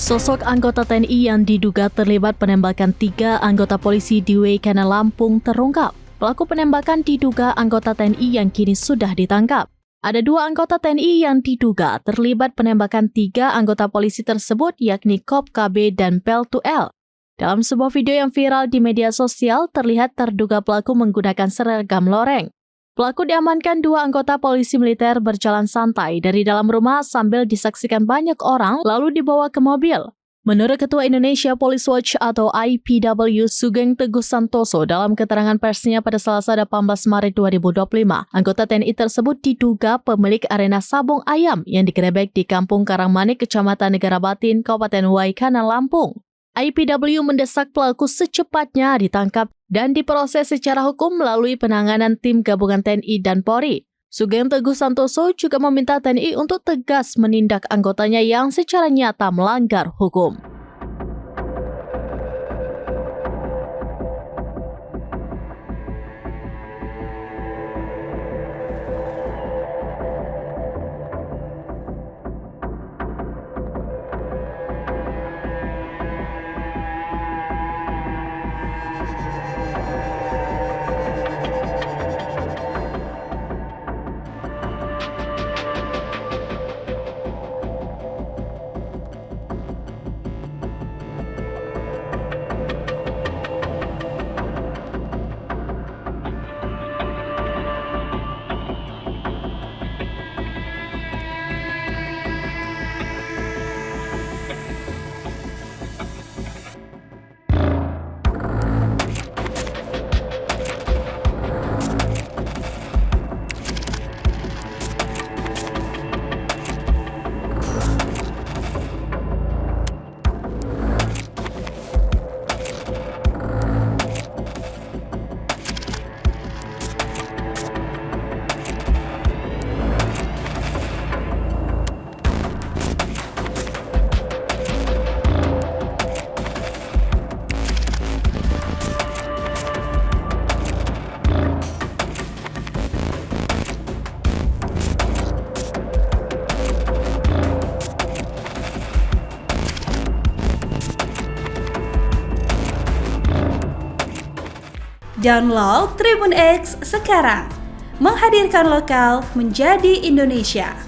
Sosok anggota TNI yang diduga terlibat penembakan 3 anggota polisi di Waikana, Lampung terungkap. Pelaku penembakan diduga anggota TNI yang kini sudah ditangkap. Ada 2 anggota TNI yang diduga terlibat penembakan 3 anggota polisi tersebut, yakni Kop KB dan Pel2L. Dalam sebuah video yang viral di media sosial, terlihat terduga pelaku menggunakan seragam loreng. Pelaku diamankan 2 anggota polisi militer berjalan santai dari dalam rumah sambil disaksikan banyak orang lalu dibawa ke mobil. Menurut Ketua Indonesia Police Watch atau IPW Sugeng Teguh Santoso dalam keterangan persnya pada Selasa 18 Maret 2025, anggota TNI tersebut diduga pemilik arena sabung ayam yang digerebek di Kampung Karangmanik, Kecamatan Negara Batin, Kabupaten Waikana, Lampung. IPW mendesak pelaku secepatnya ditangkap dan diproses secara hukum melalui penanganan tim gabungan TNI dan Polri. Sugeng Teguh Santoso juga meminta TNI untuk tegas menindak anggotanya yang secara nyata melanggar hukum. Download Tribun X sekarang, menghadirkan lokal menjadi Indonesia.